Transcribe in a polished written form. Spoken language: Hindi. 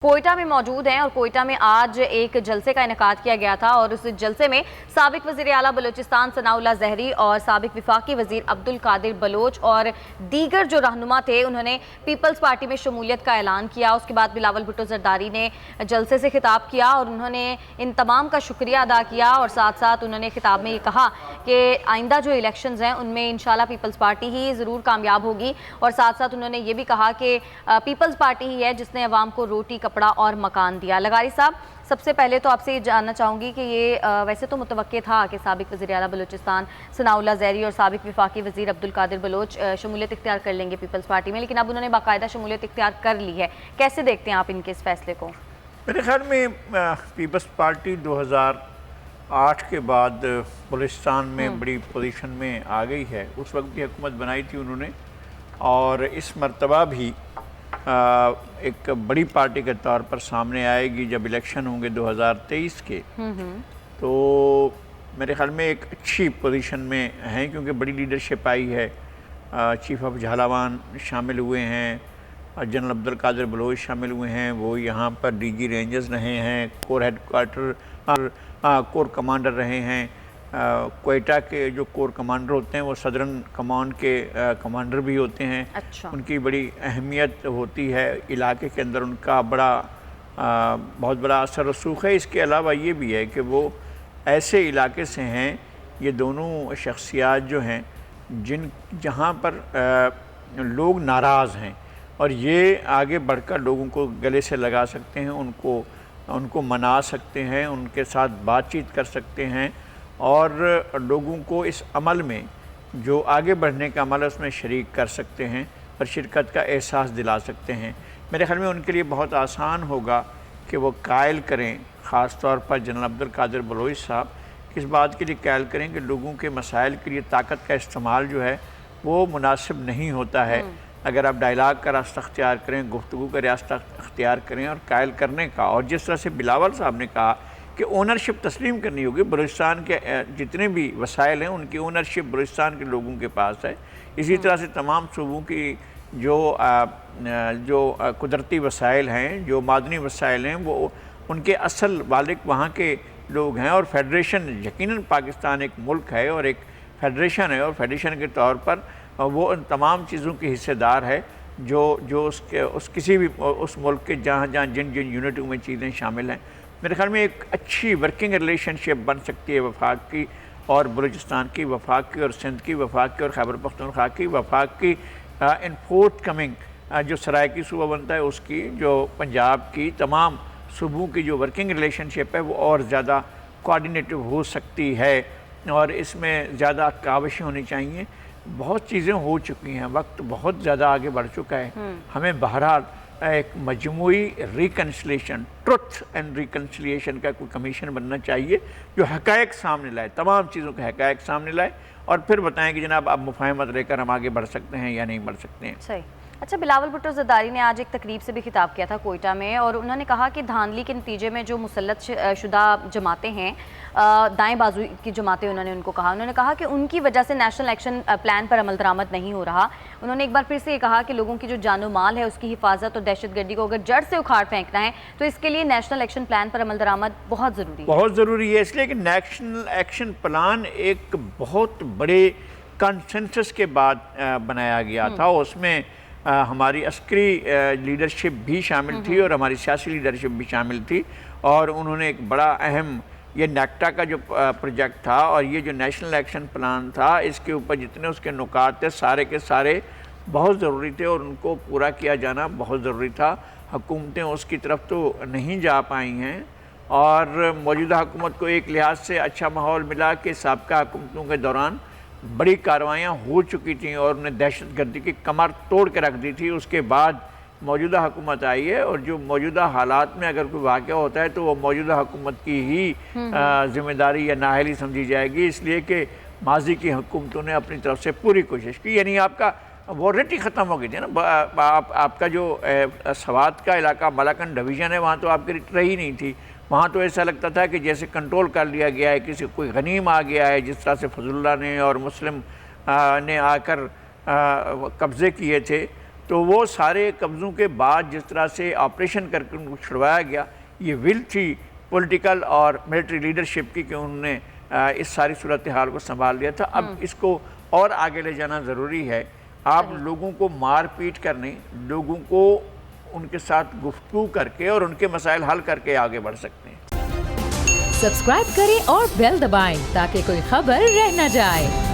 कोयटा में मौजूद हैं और कोयटा में आज एक जलसे का इनेकाद किया गया था और उस जलसे में साबिक वज़ीर आला बलूचिस्तान सनाउल्लाह ज़हरी और साबिक वफाकी वज़ीर अब्दुल कादिर बलोच और दीगर जो रहनुमा थे उन्होंने पीपल्स पार्टी में शमूलियत का ऐलान किया। उसके बाद बिलावल भुट्टो ज़रदारी ने जलसे से खिताब किया और उन्होंने इन तमाम का शुक्रिया अदा किया और साथ साथ उन्होंने खिताब में ये कहा कि आइंदा जो इलेक्शंस हैं उनमें इंशाल्लाह पीपल्स पार्टी ही ज़रूर कामयाब होगी और साथ साथ उन्होंने ये भी कहा कि पीपल्स पार्टी ही है जिसने अवाम को रोटी कपड़ा और मकान दिया। लगारी साहब, सबसे पहले तो आपसे ये जानना चाहूँगी कि ये वैसे तो मुतवक्के था कि साबिक वज़ीर आला बलूचिस्तान सनाउल्लाह ज़हरी और साबिक वफाकी वज़ीर अब्दुल कादिर बलोच शमूलियत इख्तियार कर लेंगे पीपल्स पार्टी में, लेकिन अब उन्होंने बाकायदा शमूलियत इख्तियार कर ली है। कैसे देखते हैं आप इनके इस फैसले को? मेरे ख्याल में पीपल्स पार्टी 2008 के बाद बलूचिस्तान में बड़ी पोजीशन में आ गई है। उस वक्त भी हुकूमत बनाई थी उन्होंने और इस मरतबा भी एक बड़ी पार्टी के तौर पर सामने आएगी जब इलेक्शन होंगे 2023 के। तो मेरे ख्याल में एक अच्छी पोजीशन में हैं क्योंकि बड़ी लीडरशिप आई है। चीफ ऑफ झालावान शामिल हुए हैं, जनरल अब्दुल कादिर बलोच शामिल हुए हैं, वो यहाँ पर डीजी रेंजर्स रहे हैं, कोर हेडक्वार्टर कोर कमांडर रहे हैं। कोयटा के जो कोर कमांडर होते हैं वो सदरन कमांड के कमांडर भी होते हैं। अच्छा। उनकी बड़ी अहमियत होती है इलाके के अंदर, उनका बहुत बड़ा असर रसूख है। इसके अलावा ये भी है कि वो ऐसे इलाके से हैं, ये दोनों शख्सियात जो हैं जहाँ पर लोग नाराज़ हैं और ये आगे बढ़कर लोगों को गले से लगा सकते हैं, उनको मना सकते हैं, उनके साथ बातचीत कर सकते हैं और लोगों को इस अमल में जो आगे बढ़ने का अमल है उसमें शरीक कर सकते हैं और शिरकत का एहसास दिला सकते हैं। मेरे ख्याल में उनके लिए बहुत आसान होगा कि वो कायल करें, ख़ास तौर पर जनरल अब्दुल कादिर बलोच साहब किस बात के लिए कायल करें कि लोगों के मसाइल के लिए ताकत का इस्तेमाल जो है वो मुनासिब नहीं होता है। अगर आप डायलाग का रास्ता अख्तियार करें, गुफ्तगू का रास्ता अख्तियार करें और कायल करने का, और जिस तरह से बिलावल साहब ने कहा कि ओनरशिप तस्लीम करनी होगी, बलूचिस्तान के जितने भी वसाइल हैं उनकी ओनरशिप बलूचिस्तान के लोगों के पास है। इसी तरह से तमाम सूबों की जो कुदरती वसाइल हैं, जो मादनी वसाइल हैं, वो उनके असल मालिक वहाँ के लोग हैं। और फेडरेशन, यकीनन पाकिस्तान एक मुल्क है और एक फेडरेशन है और फेडरेशन के तौर पर वो उन तमाम चीज़ों की हिस्सेदार है जो उस किसी भी उस मुल्क के जहाँ जिन यूनिटों में चीज़ें शामिल हैं। मेरे ख्याल में एक अच्छी वर्किंग रिलेशनशिप बन सकती है वफाक की और बलूचिस्तान की, वफाक की और सिंध की, वफाक की और खैबर पख्तूनख्वा की, वफाक की इन फोर्थ कमिंग जो सराइकी सूबा बनता है उसकी, जो पंजाब की, तमाम सूबों की जो वर्किंग रिलेशनशिप है वो और ज़्यादा कोऑर्डिनेटिव हो सकती है और इसमें ज़्यादा काविशें होनी चाहिए। बहुत चीज़ें हो चुकी हैं, वक्त बहुत ज़्यादा आगे बढ़ चुका है। हमें बहरहाल एक मजमूई रिकन्सिलिएशन, ट्रुथ एंड रिकन्सिलिएशन का कोई कमीशन बनना चाहिए जो हक़ाइक़ सामने लाए, तमाम चीज़ों के हक़ाइक़ सामने लाए और फिर बताएं कि जनाब आप मुफाहमत लेकर हम आगे बढ़ सकते हैं या नहीं बढ़ सकते हैं। सही। अच्छा, बिलावल भुट्टो ज़रदारी ने आज एक तकरीब से भी खिताब किया था कोयटा में और उन्होंने कहा कि धांधली के नतीजे में जो मुसल्लत शुदा जमातें हैं, दाएं बाजू की जमातें, उन्होंने कहा कि उनकी वजह से नेशनल एक्शन प्लान पर अमल दरामद नहीं हो रहा। उन्होंने एक बार फिर से ये कहा कि लोगों की जो जानो माल है उसकी हिफाजत और दहशतगर्दी को अगर जड़ से उखाड़ फेंकना है तो इसके लिए नेशनल एक्शन प्लान पर अमल दरामद बहुत ज़रूरी है। बहुत ज़रूरी है, इसलिए कि नेशनल एक्शन प्लान एक बहुत बड़े कंसेंसस के बाद बनाया गया था। उसमें हमारी अस्करी लीडरशिप भी शामिल थी और हमारी सियासी लीडरशिप भी शामिल थी और उन्होंने एक बड़ा अहम, ये नेक्टा का जो प्रोजेक्ट था और ये जो नेशनल एक्शन प्लान था, इसके ऊपर जितने उसके नुकात थे सारे के सारे बहुत ज़रूरी थे और उनको पूरा किया जाना बहुत ज़रूरी था। हुकूमतें उसकी तरफ तो नहीं जा पाई हैं और मौजूदा हुकूमत को एक लिहाज से अच्छा माहौल मिला कि साबका हुकूमतों के दौरान बड़ी कार्रवाइयाँ हो चुकी थी और उन्हें दहशतगर्दी की कमर तोड़ के रख दी थी। उसके बाद मौजूदा हुकूमत आई है और जो मौजूदा हालात में अगर कोई वाक़या होता है तो वो मौजूदा हुकूमत की ही ज़िम्मेदारी या नाअहली समझी जाएगी, इसलिए कि माजी की हुकूमतों ने अपनी तरफ से पूरी कोशिश की। यानी आपका वॉरंटी ख़त्म हो गई थी ना, आपका जो सवात का इलाका मलाकन डिवीज़न है वहाँ तो आपकी रही नहीं थी। वहाँ तो ऐसा लगता था कि जैसे कंट्रोल कर लिया गया है, किसी कोई गनीम आ गया है, जिस तरह से फजलुल्लाह ने और मुस्लिम ने आकर कब्ज़े किए थे। तो वो सारे कब्ज़ों के बाद जिस तरह से ऑपरेशन करके उनको छुड़वाया गया, ये विल थी पॉलिटिकल और मिलिट्री लीडरशिप की कि उन्होंने इस सारी सूरत हाल को संभाल लिया था। अब इसको और आगे ले जाना ज़रूरी है। आप लोगों को मार पीट कर नहीं, लोगों को उनके साथ गुफ्तगू करके और उनके मसाइल हल करके आगे बढ़ सकते हैं। सब्सक्राइब करें और बेल दबाएं ताकि कोई खबर रह न जाए।